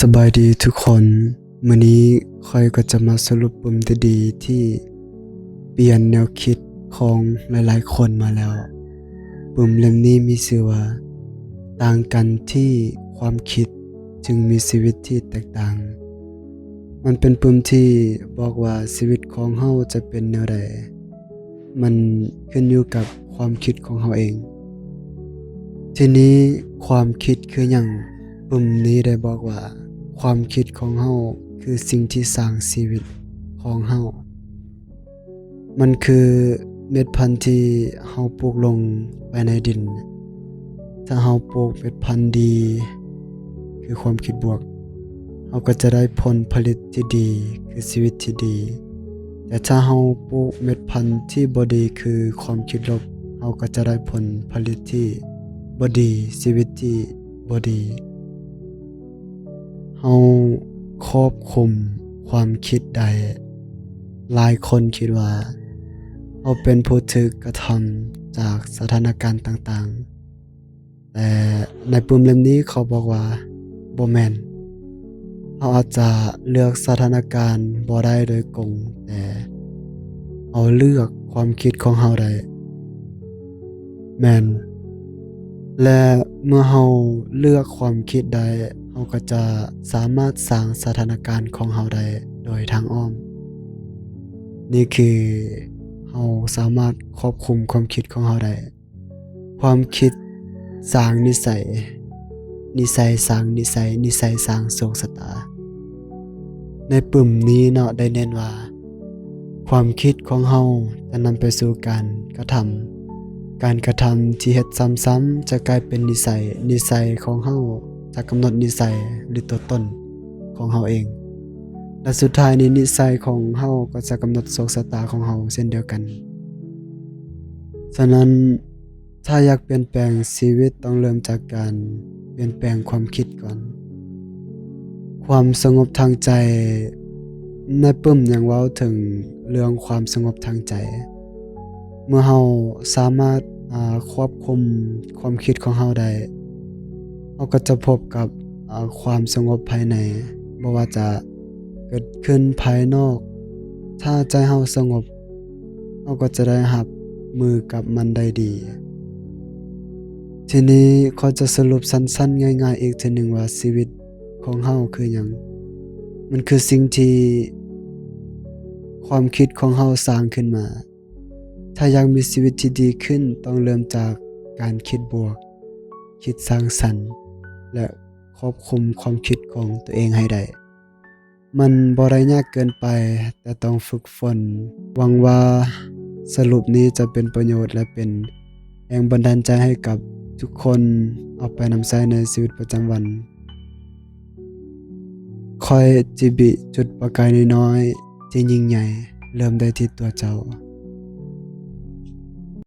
สบายดีทุกคนมื้อนี้ข้อยก็จะมาสรุปปมดีๆที่เปลี่ยนแนวคิดของหลายๆคนมาแล้วปมเล่มนี้มีชื่อว่าต่างกันที่ความคิดจึงมีชีวิตที่แตกต่างมันเป็นปมที่บอกว่าชีวิตของเฮาจะเป็นแนวใดมันขึ้นอยู่กับความคิดของเฮาเองทีนี้ความคิดคือหยังปมนี้ได้บอกว่าความคิดของเฮาคือสิ่งที่สร้างชีวิตของเฮามันคือเม็ดพันธุ์ที่เฮาปลูกลงไปในดินถ้าเฮาปลูกเม็ดพันธุ์ดีคือความคิดบวกเฮาก็จะได้ผลผลิตที่ดีคือชีวิตที่ดีแต่ถ้าเฮาปลูกเม็ดพันธุ์ที่บ่ดีคือความคิดลบเฮาก็จะได้ผลผลิตที่บ่ดีชีวิตที่บ่ดีเฮาควบคุมความคิดได้หลายคนคิดว่าเฮาเป็นผู้ถูกกระทำจากสถานการณ์ต่างๆแต่ในปมเล่มนี้เขาบอกว่าบ่แม่นเฮาอาจจะเลือกสถานการณ์บ่ได้โดยกงแต่เฮาเลือกความคิดของเฮาได้แม่นและเมื่อเฮาเลือกความคิดได้เฮาก็จะสามารถสร้างสถานการณ์ของเฮาได้โดยทางอ้อมนี่คือเฮาสามารถควบคุมความคิดของเฮาได้ความคิดสร้างนิสัยนิสัยสร้างนิสัยนิสัยสร้างโชคชะตาในปึ่มนี้เนาะได้เน้นว่าความคิดของเฮาจะนำไปสู่การกระทำการกระทำที่เฮ็ดซ้ำๆจะกลายเป็นนิสัยนิสัยของเฮาจะกำหนดนิสัยหรือตัวตนของเฮาเองและสุดท้ายนี้นิสัยของเฮาก็จะกำหนดโชคชะตาของเฮาเช่นเดียวกันฉะนั้นถ้าอยากเปลี่ยนแปลงชีวิตต้องเริ่มจากการเปลี่ยนแปลงความคิดก่อนความสงบทางใจในปึ้มยังเว้าถึงเรื่องความสงบทางใจเมื่อเฮาสามารถควบคุมความคิดของเฮาได้เฮาก็จะพบกับความสงบภายในบ่ว่าจะเกิดขึ้นภายนอกถ้าใจเฮาสงบเฮาก็จะได้รับมือกับมันได้ดีทีนี้ขอจะสรุปสั้นๆง่ายๆอีกทีหนึ่งว่าชีวิตของเฮาคือหยังมันคือสิ่งที่ความคิดของเฮาสร้างขึ้นมาถ้าอยากมีชีวิตที่ดีขึ้นต้องเริ่มจากการคิดบวกคิดสร้างสรรค์และควบคุมความคิดของตัวเองให้ได้มันบ่ได้ยากเกินไปแต่ต้องฝึกฝนหวังว่าสรุปนี้จะเป็นประโยชน์และเป็นแรงบันดาลใจให้กับทุกคนเอาไปนำใช้ในชีวิตประจำวันคอยจิบิจุดประกายน้อยๆที่ยิ่งใหญ่เริ่มได้ที่ตัวเจ้า